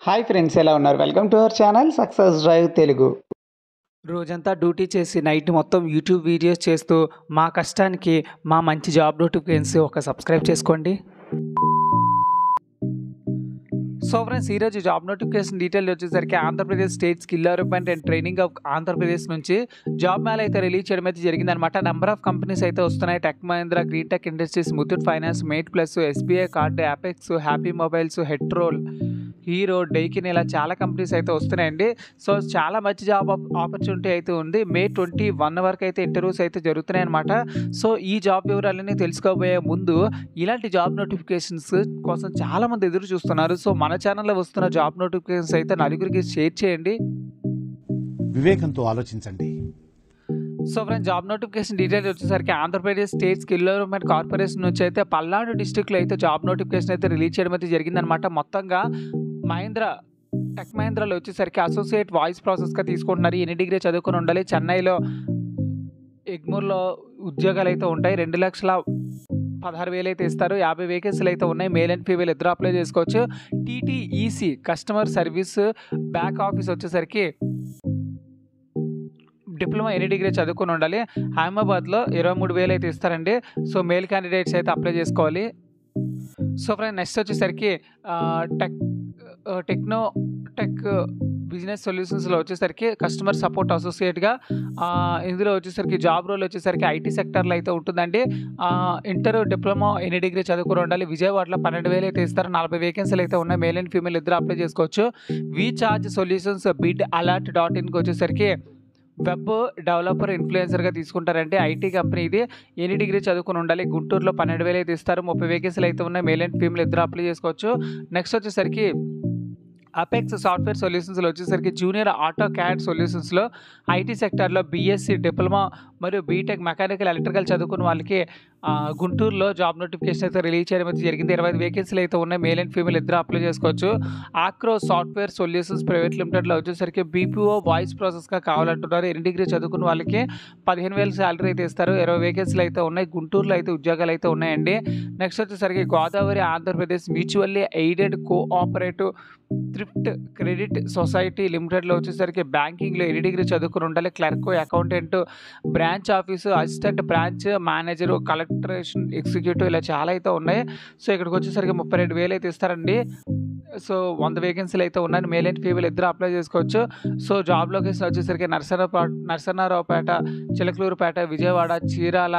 Hi friends, ఎలా ఉన్నారు? Welcome to our channel success drive Telugu. రోజంతా డ్యూటీ చేసి నైట్ మొత్తం యూట్యూబ్ వీడియోస్ చేస్తూ మా కష్టానికి మా మంచి జాబ్ నోటిఫికేషన్స్ ఒక సబ్స్క్రైబ్ చేసుకోండి. సో ఫ్రెండ్స్, ఈరోజు జాబ్ నోటిఫికేషన్ డీటెయిల్ వచ్చేసరికి Andhra Pradesh state skill development and training of Andhra Pradesh నుంచి జాబ్ మేళ అయితే రిలీజ్ చేయడం అయితే జరిగిందనమాట. నెంబర్ ఆఫ్ కంపెనీస్ అయితే వస్తున్నాయి. Tech Mahindra, Green Tech Industries, Muthoot Finance, Med Plus, SBI card, Apex, Happy Mobiles, హెట్రోల్, హీరో, డైకిన్, ఇలా చాలా కంపెనీస్ అయితే వస్తున్నాయండి. సో చాలా మంచి జాబ్ ఆపర్చునిటీ అయితే ఉంది. May 21 వరకు అయితే ఇంటర్వ్యూస్ అయితే జరుగుతున్నాయి అనమాట. సో ఈ జాబ్ వివరాలన్నీ తెలుసుకోబోయే ముందు ఇలాంటి జాబ్ నోటిఫికేషన్స్ కోసం చాలామంది ఎదురు చూస్తున్నారు. సో మన ఛానల్లో వస్తున్న జాబ్ నోటిఫికేషన్స్ అయితే నలుగురికి షేర్ చేయండి. వివేకంతో ఆలోచించండి. So friends, job notification details వచ్చేసరికి Andhra Pradesh state skill development corporation నుంచి అయితే పల్నాడు డిస్ట్రిక్ట్లో అయితే జాబ్ నోటిఫికేషన్ అయితే రిలీజ్ చేయడం అయితే జరిగిందనమాట. మొత్తంగా టెక్ మహీంద్రాలో వచ్చేసరికి అసోసియేట్ వాయిస్ ప్రాసెస్గా తీసుకుంటున్నారు. ఎన్ని డిగ్రీ చదువుకొని ఉండాలి. చెన్నైలో ఎగ్మూర్లో ఉద్యోగాలు అయితే ఉంటాయి. 2,16,000 అయితే ఇస్తారు. 50 వేకెన్సీలు అయితే ఉన్నాయి. మేల్ అండ్ ఫీమేల్ ఇద్దరు అప్లై చేసుకోవచ్చు. టీటీఈసీ కస్టమర్ సర్వీస్ బ్యాక్ ఆఫీస్ వచ్చేసరికి డిప్లొమా ఎన్ని డిగ్రీ చదువుకొని ఉండాలి. హైదరాబాద్లో 23,000 అయితే ఇస్తారండి. సో మేల్ క్యాండిడేట్స్ అయితే అప్లై చేసుకోవాలి. సో ఫ్రెండ్, నెక్స్ట్ వచ్చేసరికి టెక్ బిజినెస్ సొల్యూషన్స్లో వచ్చేసరికి కస్టమర్ సపోర్ట్ అసోసియేట్గా ఇందులో వచ్చేసరికి జాబ్ రోల్ వచ్చేసరికి ఐటీ సెక్టర్లో అయితే ఉంటుందండి. ఇంటర్ డిప్లొమా ఎన్ని డిగ్రీ చదువుకుని ఉండాలి. విజయవాడలో 12,000 అయితే ఇస్తారు. 40 వేకెన్సీలు అయితే ఉన్నాయి. మేల్ అండ్ ఫీమేల్ ఇద్దరు అప్లై చేసుకోవచ్చు. వీచార్జ్ సొల్యూషన్స్ బిడ్ అలర్ట్ .inకి వచ్చేసరికి వెబ్ డెవలపర్ ఇన్ఫ్లుయెన్సర్గా తీసుకుంటారంటే ఐటీ కంపెనీ ఇది. ఎన్ని డిగ్రీ చదువుకుని ఉండాలి. గుంటూరులో 12,000 అయితే ఇస్తారు. 30 వేకెన్సీలు అయితే ఉన్నాయి. మేల్ అండ్ ఫీమేల్ ఇద్దరు అప్లై చేసుకోవచ్చు. నెక్స్ట్ వచ్చేసరికి అపెక్స్ సాఫ్ట్వేర్ సొల్యూషన్స్లో వచ్చేసరికి జూనియర్ ఆటో క్యాడ్ సొల్యూషన్స్లో ఐటీ సెక్టార్లో బీఎస్సీ డిప్లొమా మరియు బీటెక్ మెకానికల్ ఎలక్ట్రికల్ చదువుకున్న వాళ్ళకి గుంటూరులో జాబ్ నోటిఫికేషన్ అయితే రిలీజ్ చేయడం అయితే జరిగింది. 25 వేకెన్సీలు అయితే ఉన్నాయి. మేల్ అండ్ ఫీమేల్ ఇద్దరు అప్లై చేసుకోవచ్చు. ఆక్రో సాఫ్ట్వేర్ సొల్యూషన్స్ ప్రైవేట్ లిమిటెడ్లో వచ్చేసరికి బీపీఓ వాయిస్ ప్రాసెస్గా కావాలంటున్నారు. ఎన్ని డిగ్రీ చదువుకున్న వాళ్ళకి 15,000 శాలరీ అయితే ఇస్తారు. 20 వేకెన్సీలు అయితే ఉన్నాయి. గుంటూరులో అయితే ఉద్యోగాలు అయితే ఉన్నాయండి. నెక్స్ట్ వచ్చేసరికి Godavari Andhra Pradesh mutually aided cooperative thrift credit society లిమిటెడ్లో వచ్చేసరికి బ్యాంకింగ్లో ఎన్ని డిగ్రీ చదువుకుని ఉండాలి. Clerk, accountant, branch office assistant branch manager, collection executive, ఇలా చాలా అయితే ఉన్నాయి. సో ఇక్కడికి వచ్చేసరికి 32,000 అయితే ఇస్తారండి. సో 100 వేకెన్సీలు అయితే ఉన్నాయి. మేల్ అండ్ ఫీమేల్ ఇద్దరు అప్లై చేసుకోవచ్చు. సో జాబ్ లొకేషన్ వచ్చేసరికి నరసరావుపేట, చిలకలూరుపేట, విజయవాడ, చీరాల,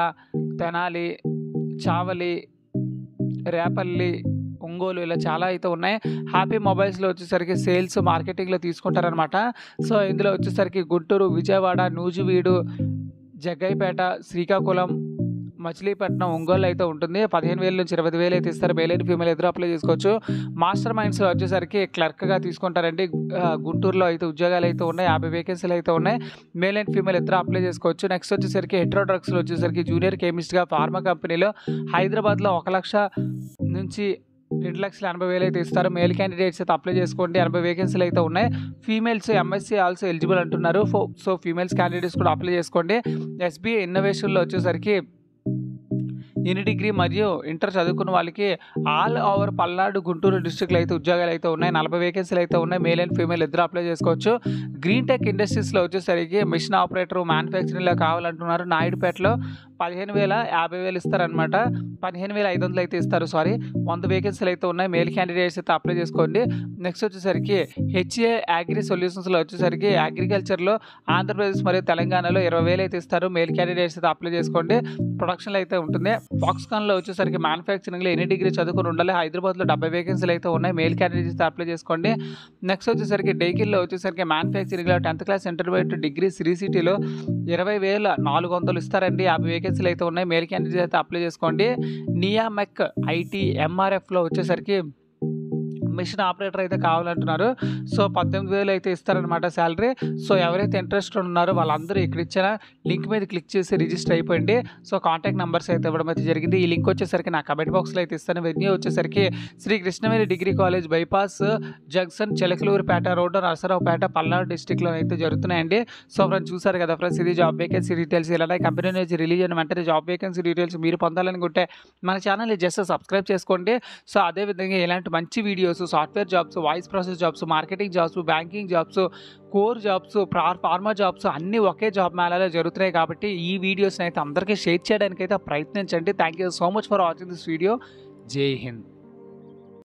తెనాలి, చావలి, రేపల్లి, ఒంగోలు, ఇలా చాలా అయితే ఉన్నాయి. హ్యాపీ మొబైల్స్లో వచ్చేసరికి సేల్స్ మార్కెటింగ్లో తీసుకుంటారనమాట. సో ఇందులో వచ్చేసరికి గుంటూరు, విజయవాడ, నూజివీడు, జగ్గైపేట, శ్రీకాకుళం, మచిలీపట్నం, ఒంగోలు అయితే ఉంటుంది. 15,000 నుంచి 20,000 అయితే ఇస్తారు. మేల్ అండ్ ఫీమేల్ ఇద్దరు అప్లై చేసుకోవచ్చు. మాస్టర్ మైండ్స్లో వచ్చేసరికి క్లర్క్గా తీసుకుంటారండి. గుంటూరులో అయితే ఉద్యోగాలు అయితే ఉన్నాయి. 50 వేకెన్సీలు అయితే ఉన్నాయి. మేల్ అండ్ ఫీమేల్ ఇద్దరు అప్లై చేసుకోవచ్చు. నెక్స్ట్ వచ్చేసరికి హెట్రో డ్రగ్స్లో వచ్చేసరికి జూనియర్ కెమిస్ట్గా ఫార్మా కంపెనీలో హైదరాబాద్లో 1,00,000 నుంచి 2,80,000 అయితే ఇస్తారు. మేల్ క్యాండిడేట్స్ అయితే అప్లై చేసుకోండి. 80 వేకెన్సీలు అయితే ఉన్నాయి. ఫీమేల్స్ ఎంఎస్సీ ఆల్సో ఎలిజిబుల్ అంటున్నారు. సో ఫీమేల్స్ క్యాండిడేట్స్ కూడా అప్లై చేసుకోండి. ఎస్బీఐ ఇన్నోవేషన్లో వచ్చేసరికి ఎన్ని డిగ్రీ మరియు ఇంటర్ చదువుకున్న వాళ్ళకి ఆల్ ఓవర్ పల్నాడు, గుంటూరు డిస్ట్రిక్ట్లో అయితే ఉద్యోగాలు అయితే ఉన్నాయి. 40 వేకెన్సీలు అయితే ఉన్నాయి. మేల్ అండ్ ఫీమేల్ ఇద్దరు అప్లై చేసుకోవచ్చు. గ్రీన్ టెక్ ఇండస్ట్రీస్లో వచ్చేసరికి మిషన్ ఆపరేటర్ మ్యానుఫ్యాక్చరింగ్లో కావాలంటున్నారు. నాయుడుపేటలో 15,000, 50,000 ఇస్తారనమాట. 15,500 అయితే ఇస్తారు. 100 వేకెన్సీలు అయితే ఉన్నాయి. మేల్ క్యాండిడేట్స్ అయితే అప్లై చేసుకోండి. నెక్స్ట్ వచ్చేసరికి హెచ్ఏ అగ్రి సొల్యూషన్స్లో వచ్చేసరికి అగ్రికల్చర్లో ఆంధ్రప్రదేశ్ మరియు తెలంగాణలో 20,000 అయితే ఇస్తారు. మేల్ క్యాండిడేట్స్ అయితే అప్లై చేసుకోండి. ప్రొడక్షన్లో అయితే ఉంటుంది. ఫాక్స్కాన్లో వచ్చేసరికి మ్యానుఫ్యాక్చరింగ్లో ఎన్ని డిగ్రీ చదువుకుని ఉండాలి. హైదరాబాద్లో 70 వేకెన్సీలు అయితే ఉన్నాయి. మేల్ క్యాండిడేట్స్ అయితే అప్లై చేసుకోండి. నెక్స్ట్ వచ్చేసరికి డైకిల్లో వచ్చేసరికి మ్యానుఫ్యాక్చరింగ్లో 10th class intermediate degree, Sri సిటీలో 20,400 ఇస్తారండి. 50 వేకెన్సీలు అయితే ఉన్నాయి. మేల్ క్యాండిడేట్స్ అయితే అప్లై చేసుకోండి. నియామెక్ ఐటీ ఎంఆర్ఎఫ్లో వచ్చేసరికి మిషన్ ఆపరేటర్ అయితే కావాలంటున్నారు. సో 18,000 అయితే ఇస్తారనమాట శాలరీ. సో ఎవరైతే ఇంట్రెస్ట్ ఉన్నారో వాళ్ళందరూ ఇక్కడ ఇచ్చిన లింక్ మీద క్లిక్ చేసి రిజిస్టర్ అయిపోయింది. సో కాంటాక్ట్ నెంబర్స్ అయితే ఇవ్వడం అయితే జరిగింది. ఈ లింక్ వచ్చేసరికి నా కమెంట్ బాక్స్లో అయితే ఇస్తాను. వెన్యూ వచ్చేసరికి Sri Krishnaveni degree college bypass junction, Chilakaluripet road, Narasaraopet, Palnadu డిస్టిక్లో అయితే జరుగుతున్నాయండి. సో ఫ్రెండ్స్, చూసారు కదా ఫ్రెండ్స్, ఇది జాబ్ వేకెన్సీ డీటెయిల్స్. ఇలానే కంపెనీ నుంచి రిలీజ్ అయిన వెంటనే జాబ్ వేకెన్సీ డీటెయిల్స్ మీరు పొందాలనుకుంటే మన ఛానల్ని జస్ట్ సబ్స్క్రైబ్ చేసుకోండి. సో అదేవిధంగా ఇలాంటి మంచి videos jobs, software jobs, voice process jobs, marketing jobs, banking jobs, core jobs, pharma jobs అన్నీ ఒకే జాబ్ మేళాలో జరుగుతున్నాయి. కాబట్టి ఈ వీడియోస్ని అయితే అందరికీ షేర్ చేయడానికైతే ప్రయత్నించండి. Thank you so much for watching this video. జై హింద్.